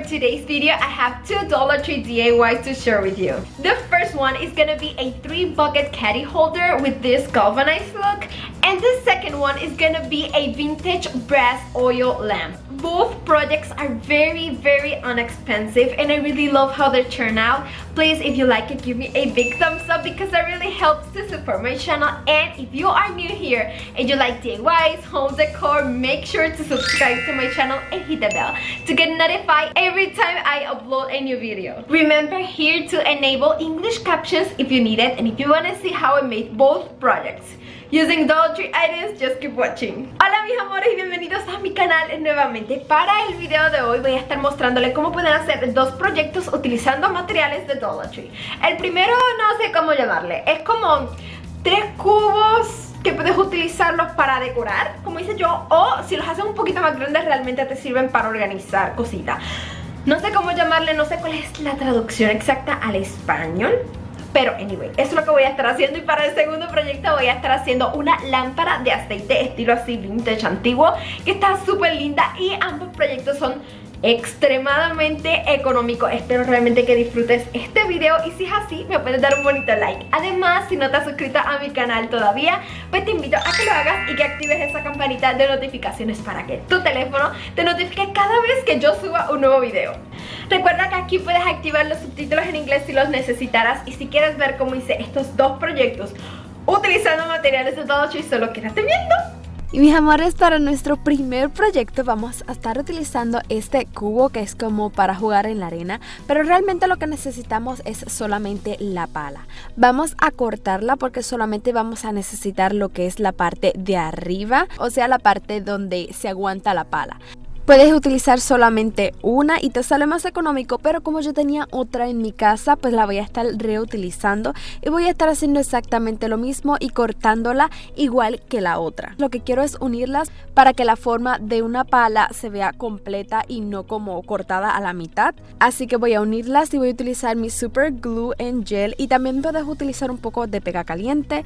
today's video, I have two Dollar Tree DIYs to share with you. The first one is gonna be a 3-bucket caddy holder with this galvanized look, and the second one is gonna be a vintage brass oil lamp. Both projects are very inexpensive and I really love how they turn out. Please, if you like it, give me a big thumbs up because that really helps to support my channel. And if you are new here and you like DIYs, home decor, make sure to subscribe to my channel and hit the bell to get notified every time I upload a new video. Remember here to enable English captions if you need it, and if you want to see how I made both projects using Dollar Tree items, just keep watching. Hola mis amores y bienvenidos a mi canal nuevamente. Para el video de hoy voy a estar mostrándole cómo pueden hacer dos proyectos utilizando materiales de Dollar Tree. El primero no sé cómo llamarle, es como 3 cubos que puedes utilizarlos para decorar, como hice yo, o si los haces un poquito más grandes realmente te sirven para organizar cositas. No sé cómo llamarle, no sé cuál es la traducción exacta al español. Pero anyway, eso es lo que voy a estar haciendo. Y para el segundo proyecto voy a estar haciendo una lámpara de aceite estilo así vintage antiguo, que está súper linda, y ambos proyectos son extremadamente económicos. Espero realmente que disfrutes este video y si es así me puedes dar un bonito like. Además, si no te has suscrito a mi canal todavía, pues te invito a que lo hagas y que actives esa campanita de notificaciones para que tu teléfono te notifique cada vez que yo suba un nuevo video. Recuerda que aquí puedes activar los subtítulos en inglés si los necesitaras, y si quieres ver cómo hice estos dos proyectos utilizando materiales de Dollar Tree, solo quédate viendo. Y mis amores, para nuestro primer proyecto vamos a estar utilizando este cubo que es como para jugar en la arena, pero realmente lo que necesitamos es solamente la pala. Vamos a cortarla porque solamente vamos a necesitar lo que es la parte de arriba, o sea la parte donde se aguanta la pala. Puedes utilizar solamente una y te sale más económico, pero como yo tenía otra en mi casa, pues la voy a estar reutilizando y voy a estar haciendo exactamente lo mismo y cortándola igual que la otra. Lo que quiero es unirlas para que la forma de una pala se vea completa y no como cortada a la mitad. Así que voy a unirlas y voy a utilizar mi super glue en gel, y también puedes utilizar un poco de pega caliente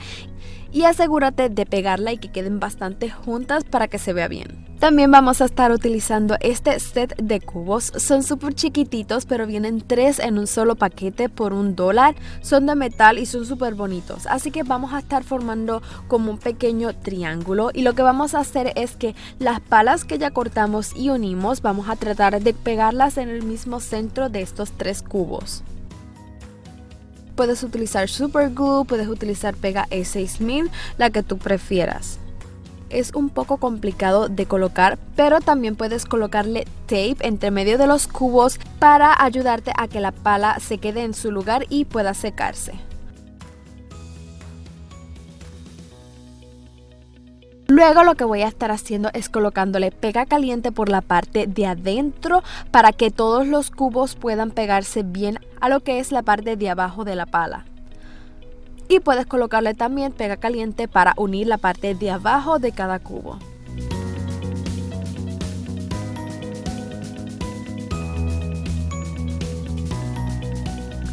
y asegúrate de pegarla y que queden bastante juntas para que se vea bien. También vamos a estar utilizando este set de cubos. Son súper chiquititos, pero vienen 3 en un solo paquete por $1. Son de metal y son súper bonitos. Así que vamos a estar formando como un pequeño triángulo. Y lo que vamos a hacer es que las palas que ya cortamos y unimos, vamos a tratar de pegarlas en el mismo centro de estos 3 cubos. Puedes utilizar super glue, puedes utilizar pega E6000, la que tú prefieras. Es un poco complicado de colocar, pero también puedes colocarle tape entre medio de los cubos para ayudarte a que la pala se quede en su lugar y pueda secarse. Luego lo que voy a estar haciendo es colocándole pega caliente por la parte de adentro para que todos los cubos puedan pegarse bien a lo que es la parte de abajo de la pala. Y puedes colocarle también pega caliente para unir la parte de abajo de cada cubo.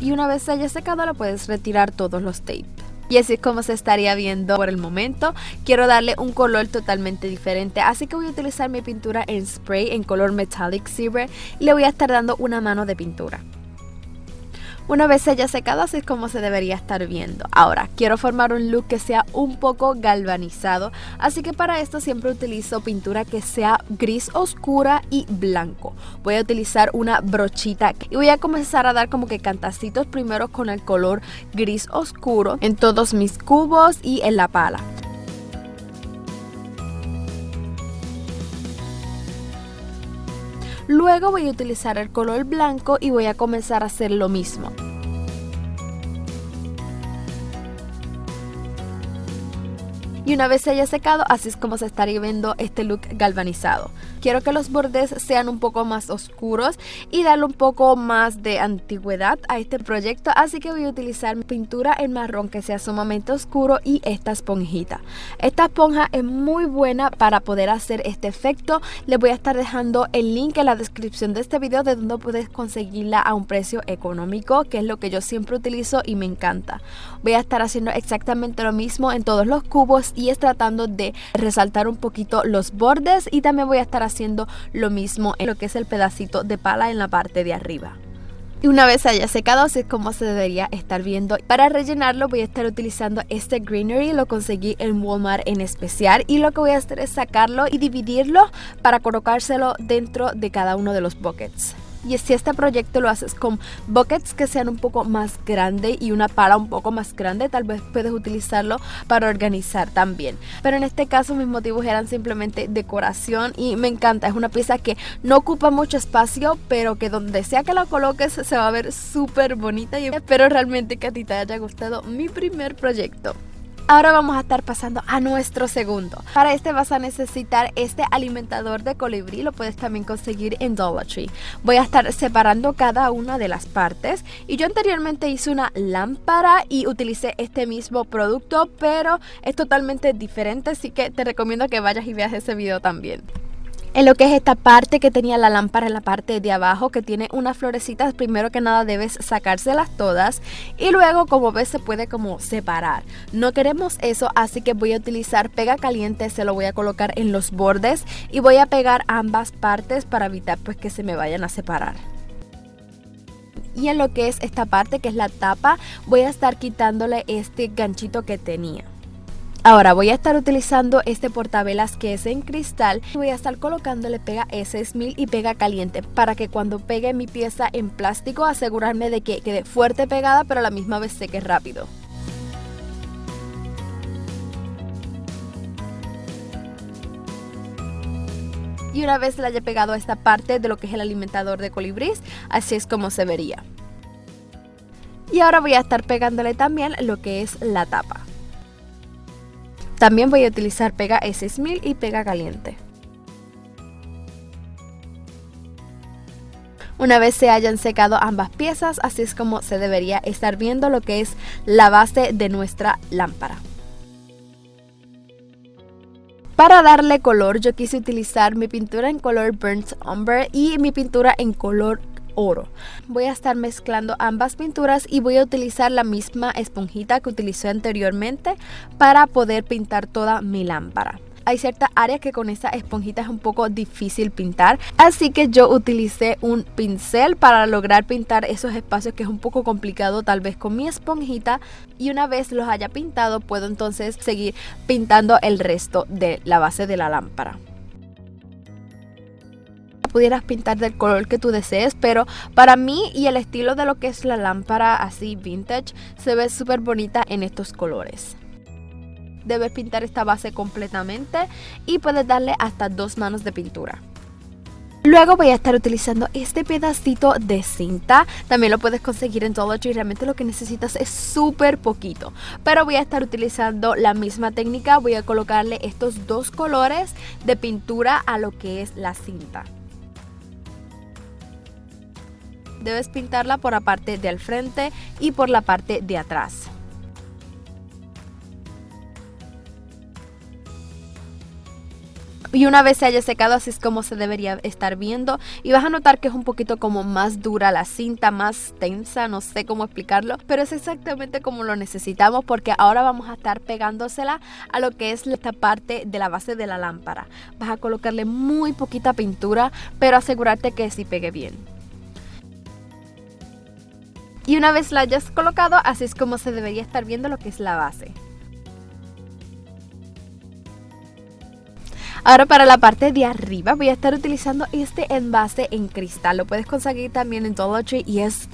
Y una vez se haya secado, lo puedes retirar todos los tapes. Y así es como se estaría viendo por el momento. Quiero darle un color totalmente diferente, así que voy a utilizar mi pintura en spray en color Metallic Silver y le voy a estar dando una mano de pintura. Una vez se haya secado, así es como se debería estar viendo. Ahora, quiero formar un look que sea un poco galvanizado, así que para esto siempre utilizo pintura que sea gris oscura y blanco. Voy a utilizar una brochita y voy a comenzar a dar como que cantacitos primero con el color gris oscuro en todos mis cubos y en la pala. Luego voy a utilizar el color blanco y voy a comenzar a hacer lo mismo. Y una vez se haya secado, así es como se estaría viendo este look galvanizado. Quiero que los bordes sean un poco más oscuros y darle un poco más de antigüedad a este proyecto, así que voy a utilizar pintura en marrón que sea sumamente oscuro y esta esponjita. Esta esponja es muy buena para poder hacer este efecto. Les voy a estar dejando el link en la descripción de este video de donde puedes conseguirla a un precio económico, que es lo que yo siempre utilizo y me encanta. Voy a estar haciendo exactamente lo mismo en todos los cubos, y es tratando de resaltar un poquito los bordes, y también voy a estar haciendo lo mismo en lo que es el pedacito de pala en la parte de arriba. Y una vez haya secado, así es como se debería estar viendo. Para rellenarlo voy a estar utilizando este greenery, lo conseguí en Walmart en especial, y lo que voy a hacer es sacarlo y dividirlo para colocárselo dentro de cada uno de los buckets. Y si este proyecto lo haces con buckets que sean un poco más grandes y una pala un poco más grande, tal vez puedes utilizarlo para organizar también. Pero en este caso mis motivos eran simplemente decoración y me encanta. Es una pieza que no ocupa mucho espacio, pero que donde sea que la coloques se va a ver súper bonita, y espero realmente que a ti te haya gustado mi primer proyecto. Ahora vamos a estar pasando a nuestro segundo. Para este vas a necesitar este alimentador de colibrí, lo puedes también conseguir en Dollar Tree. Voy a estar separando cada una de las partes, y yo anteriormente hice una lámpara y utilicé este mismo producto, pero es totalmente diferente, así que te recomiendo que vayas y veas ese video también. En lo que es esta parte que tenía la lámpara en la parte de abajo, que tiene unas florecitas, primero que nada debes sacárselas todas, y luego, como ves, se puede como separar. No queremos eso, así que voy a utilizar pega caliente, se lo voy a colocar en los bordes y voy a pegar ambas partes para evitar pues que se me vayan a separar. Y en lo que es esta parte, que es la tapa, voy a estar quitándole este ganchito que tenía. Ahora voy a estar utilizando este portavelas que es en cristal, y voy a estar colocándole pega S1000 y pega caliente para que cuando pegue mi pieza en plástico asegurarme de que quede fuerte pegada, pero a la misma vez seque rápido. Y una vez le haya pegado a esta parte de lo que es el alimentador de colibrís, así es como se vería. Y ahora voy a estar pegándole también lo que es la tapa. También voy a utilizar pega S1000 y pega caliente. Una vez se hayan secado ambas piezas, así es como se debería estar viendo lo que es la base de nuestra lámpara. Para darle color, yo quise utilizar mi pintura en color Burnt Umber y mi pintura en color oro. Voy a estar mezclando ambas pinturas y voy a utilizar la misma esponjita que utilicé anteriormente para poder pintar toda mi lámpara. Hay ciertas áreas que con esa esponjita es un poco difícil pintar, así que yo utilicé un pincel para lograr pintar esos espacios que es un poco complicado tal vez con mi esponjita, y una vez los haya pintado puedo entonces seguir pintando el resto de la base de la lámpara. Pudieras pintar del color que tú desees, pero para mí y el estilo de lo que es la lámpara así vintage se ve súper bonita en estos colores. Debes pintar esta base completamente y puedes darle hasta 2 manos de pintura. Luego voy a estar utilizando este pedacito de cinta, también lo puedes conseguir en Dollar Tree, realmente lo que necesitas es súper poquito, pero voy a estar utilizando la misma técnica, voy a colocarle estos 2 colores de pintura a lo que es la cinta. Debes pintarla por la parte del frente y por la parte de atrás. Y una vez se haya secado, así es como se debería estar viendo, y vas a notar que es un poquito como más dura la cinta, más tensa, no sé cómo explicarlo, pero es exactamente como lo necesitamos, porque ahora vamos a estar pegándosela a lo que es esta parte de la base de la lámpara. Vas a colocarle muy poquita pintura, pero asegurarte que sí pegue bien. Y una vez la hayas colocado, así es como se debería estar viendo lo que es la base. Ahora para la parte de arriba voy a estar utilizando este envase en cristal. Lo puedes conseguir también en Dollar Tree y es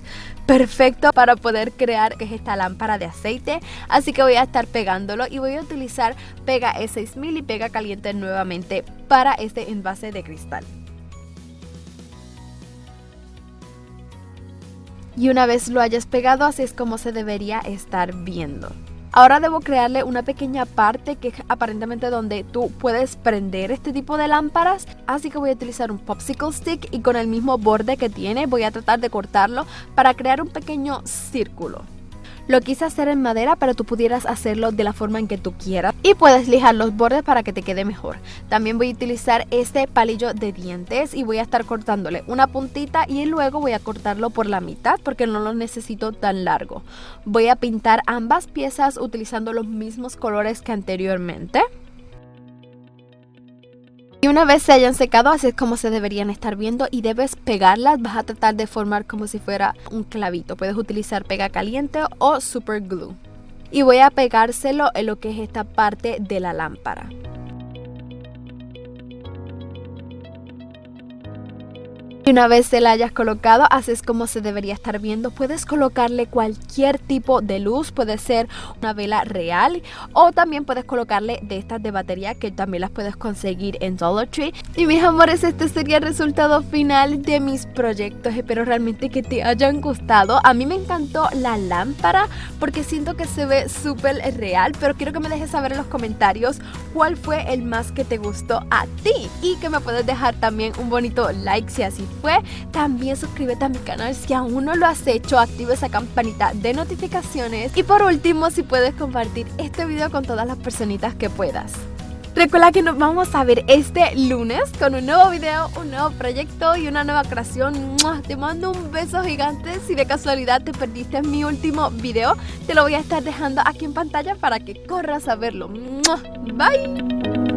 perfecto para poder crear que es esta lámpara de aceite. Así que voy a estar pegándolo y voy a utilizar pega E6000 y pega caliente nuevamente para este envase de cristal. Y una vez lo hayas pegado, así es como se debería estar viendo. Ahora debo crearle una pequeña parte que es aparentemente donde tú puedes prender este tipo de lámparas. Así que voy a utilizar un popsicle stick y con el mismo borde que tiene voy a tratar de cortarlo para crear un pequeño círculo. Lo quise hacer en madera, pero tú pudieras hacerlo de la forma en que tú quieras. Y puedes lijar los bordes para que te quede mejor. También voy a utilizar este palillo de dientes y voy a estar cortándole una puntita y luego voy a cortarlo por la mitad porque no lo necesito tan largo. Voy a pintar ambas piezas utilizando los mismos colores que anteriormente. Y una vez se hayan secado, así es como se deberían estar viendo y debes pegarlas. Vas a tratar de formar como si fuera un clavito. Puedes utilizar pega caliente o super glue. Y voy a pegárselo en lo que es esta parte de la lámpara. Y una vez se la hayas colocado, así es como se debería estar viendo. Puedes colocarle cualquier tipo de luz, puede ser una vela real o también puedes colocarle de estas de batería que también las puedes conseguir en Dollar Tree. Y mis amores, este sería el resultado final de mis proyectos. Espero realmente que te hayan gustado. A mí me encantó la lámpara porque siento que se ve súper real, pero quiero que me dejes saber en los comentarios cuál fue el más que te gustó a ti y que me puedes dejar también un bonito like si así fue. También suscríbete a mi canal si aún no lo has hecho, activa esa campanita de notificaciones y por último si puedes compartir este video con todas las personitas que puedas. Recuerda que nos vamos a ver este lunes con un nuevo video, un nuevo proyecto y una nueva creación. ¡Mua! Te mando un beso gigante. Si de casualidad te perdiste mi último video, te lo voy a estar dejando aquí en pantalla para que corras a verlo. ¡Mua! Bye.